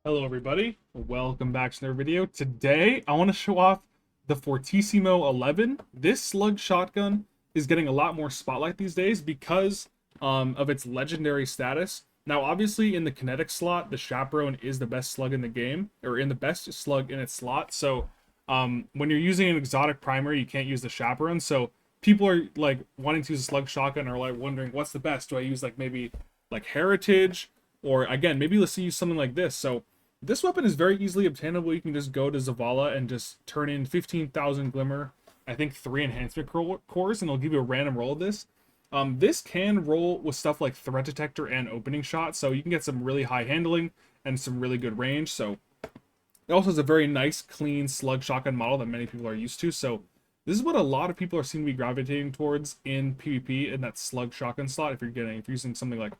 Hello everybody, welcome back to another video. Today I want to show off the Fortissimo 11. This slug shotgun is getting a lot more spotlight these days because of its legendary status. Now obviously in the kinetic slot, the Chaperone is the best slug in the game, or in the best slug in its slot. So when you're using an exotic primary, you can't use the Chaperone. So people are like wanting to use a slug shotgun, or like wondering what's the best. Do I use like maybe like Heritage? Or again, maybe let's use something like this. So this weapon is very easily obtainable. You can just go to Zavala and just turn in 15,000 Glimmer, I think 3 enhancement cores, and it'll give you a random roll of this. This can roll with stuff like Threat Detector and Opening Shot, so you can get some really high handling and some really good range. So it also has a very nice, clean slug shotgun model that many people are used to. So this is what a lot of people are seem to be gravitating towards in PvP, in that slug shotgun slot, if you're using something like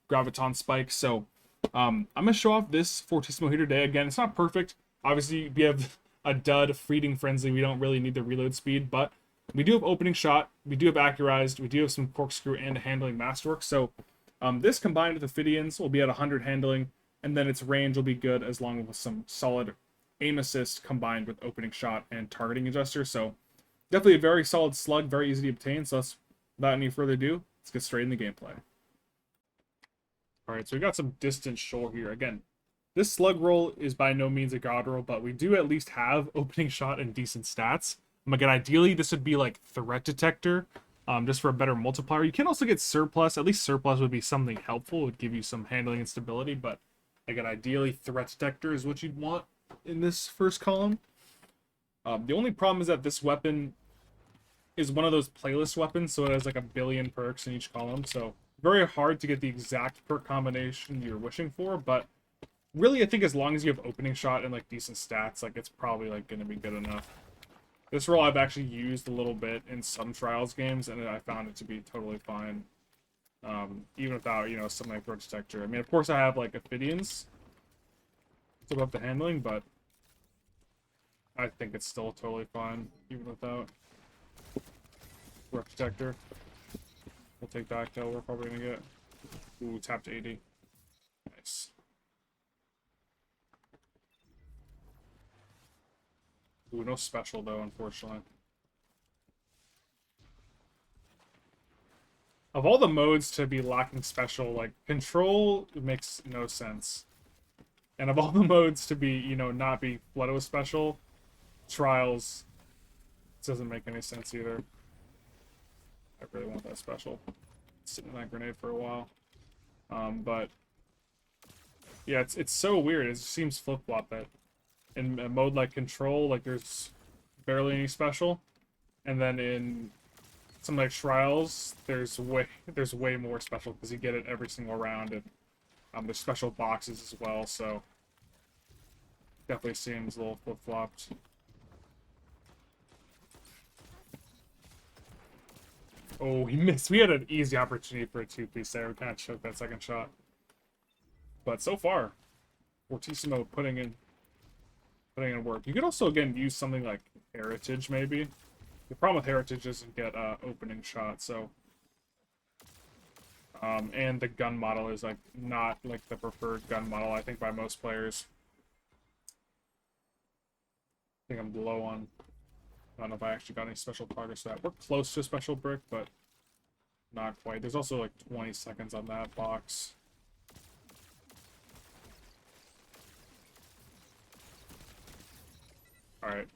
Graviton Spike. So I'm gonna show off this Fortissimo here today. Again, it's not perfect. Obviously, we have a dud Fleeting Frenzy. We don't really need the reload speed, but we do have Opening Shot. We do have Accurized. We do have some Corkscrew and Handling Masterwork. So this combined with Ophidians will be at 100 handling, and then its range will be good as long as some solid aim assist combined with Opening Shot and Targeting Adjuster. So definitely a very solid slug, very easy to obtain. So without any further ado, let's get straight in the gameplay. Alright, so we got some distant shoal here. Again, this slug roll is by no means a god roll, but we do at least have Opening Shot and decent stats. Again, ideally this would be like Threat Detector, just for a better multiplier. You can also get Surplus. At least Surplus would be something helpful. It would give you some handling and stability, but again, ideally Threat Detector is what you'd want in this first column. The only problem is that this weapon is one of those playlist weapons, so it has like a billion perks in each column, so very hard to get the exact perk combination you're wishing for. But really, I think as long as you have Opening Shot and like decent stats, like it's probably like going to be good enough. This roll I've actually used a little bit in some Trials games, and I found it to be totally fine, even without, you know, something like Threat Detector. I mean, of course I have like Ophidians to buff the handling, but I think it's still totally fine even without Threat Detector. We'll take that kill. We're probably gonna get. Ooh, tapped 80. Nice. Ooh, no special though, unfortunately. Of all the modes to be lacking special, like Control makes no sense. And of all the modes to be, you know, not be flooded with special, Trials doesn't make any sense either. I really want that special. Sitting in that grenade for a while. But yeah, it's so weird. It just seems flip-flop that in a mode like Control, like there's barely any special, and then in something like Trials, there's way more special because you get it every single round, and there's special boxes as well. So definitely seems a little flip-flopped. Oh, he missed. We had an easy opportunity for a two-piece there. We kind of choked that second shot. But so far, Fortissimo putting in work. You could also, again, use something like Heritage, maybe. The problem with Heritage is you get Opening Shot, so... and the gun model is, like, not, like, the preferred gun model, I think, by most players. I think I'm low on... I don't know if I actually got any special progress to that. We're close to a special brick, but not quite. There's also like 20 seconds on that box. Alright.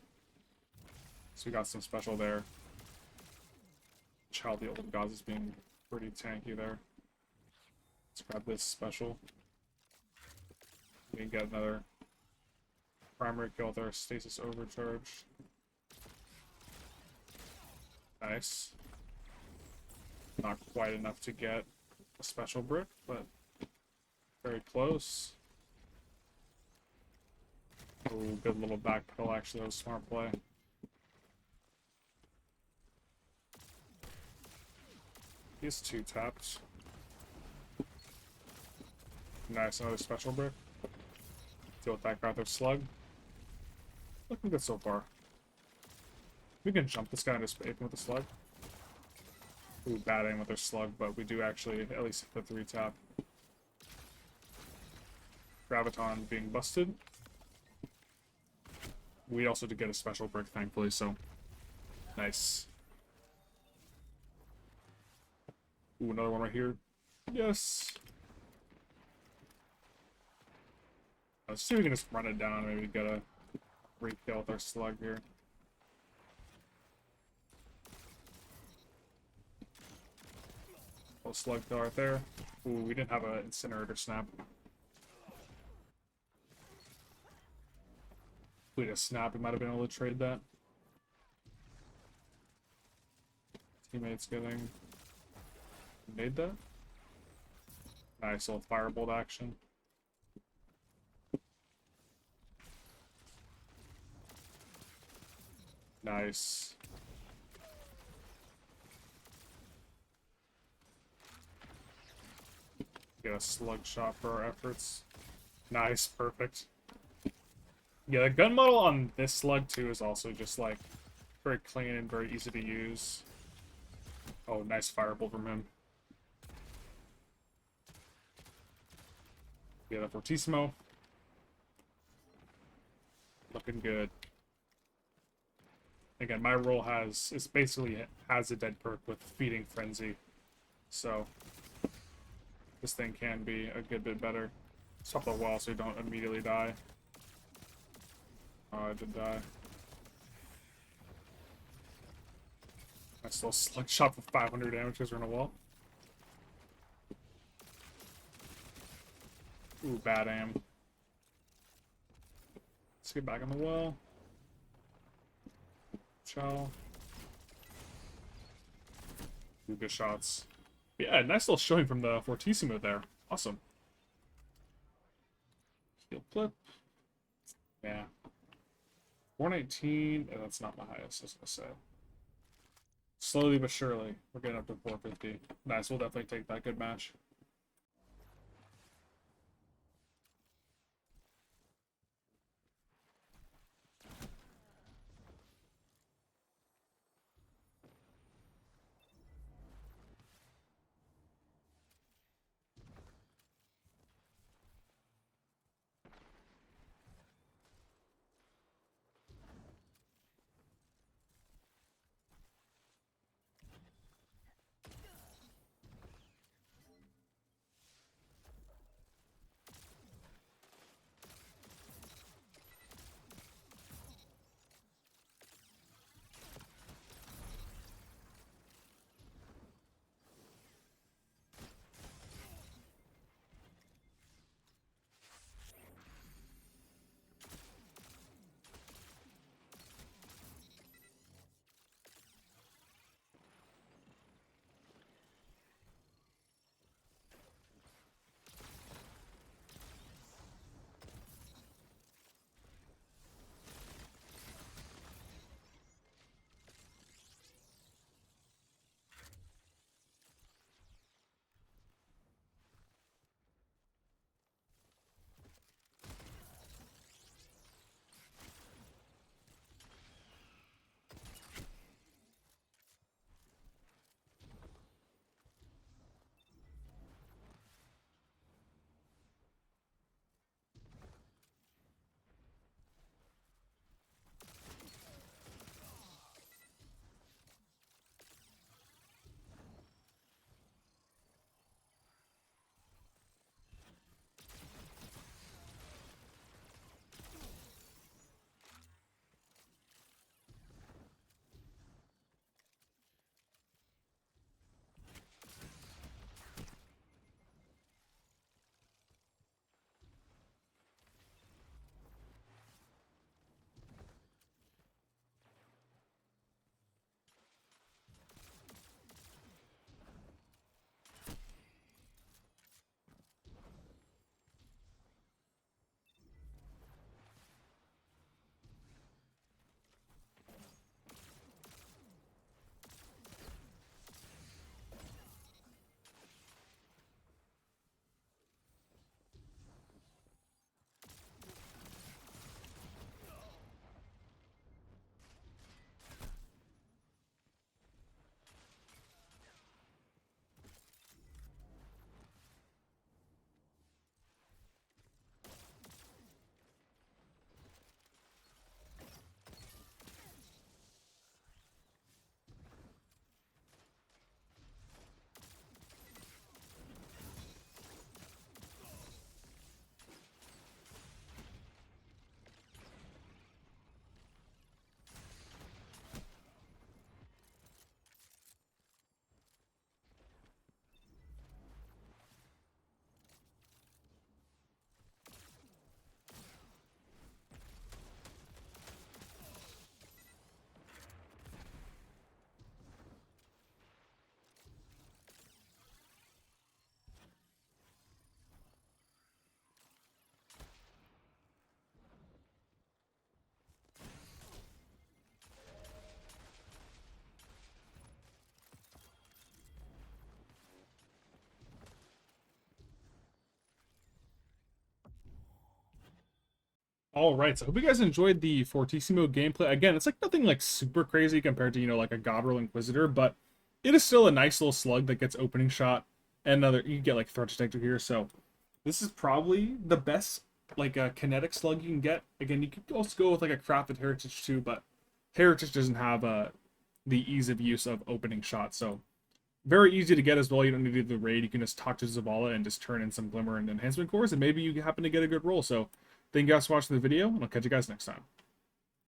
So we got some special there. Child the Old Gods is being pretty tanky there. Let's grab this special. We can get another primary kill with our Stasis Overcharge. Nice. Not quite enough to get a special brick, but very close. Ooh, good little backpedal, actually. That was a smart play. He's two tapped. Nice, another special brick. Deal with that Grother Slug. Looking good so far. We can jump this guy and just aim with the slug. Ooh, bad aim with their slug, but we do actually at least hit the 3-tap. Graviton being busted. We also did get a special brick, thankfully, so nice. Ooh, another one right here. Yes. Let's see if we can just run it down. Maybe get a great kill with our slug here. Little slug kill right there. Ooh, we didn't have an incinerator snap. If we had a snap, we might have been able to trade that. Teammates getting made that. Nice little firebolt action. Nice. Get a slug shot for our efforts. Nice, perfect. Yeah, the gun model on this slug too is also just like very clean and very easy to use. Oh, nice firebolt from him. Yeah, the Fortissimo. Looking good. Again, my role is basically has a dead perk with Feeding Frenzy. So this thing can be a good bit better. Stop the wall so you don't immediately die. Oh, I did die. Nice little slug shot for 500 damage because we're in a wall. Ooh, bad aim. Let's get back on the wall. Chow. Ooh, good shots. Yeah, nice little showing from the Fortissimo there. Awesome. Heal clip. Yeah. 419. Oh, that's not my highest, I was gonna say. Slowly but surely, we're getting up to 450. Nice, we'll definitely take that. Good match. All right, so I hope you guys enjoyed the Fortissimo gameplay. Again, it's like nothing like super crazy compared to, you know, like a Godroll Inquisitor, but it is still a nice little slug that gets opening shot and another, you get like Threat Detector here. So this is probably the best like a kinetic slug you can get. Again, you could also go with like a crafted heritage too, but heritage doesn't have the ease of use of opening shot. So very easy to get as well. You don't need to do the raid. You can just talk to Zavala and just turn in some Glimmer and Enhancement Cores, and maybe you happen to get a good roll. So thank you guys for watching the video, and I'll catch you guys next time.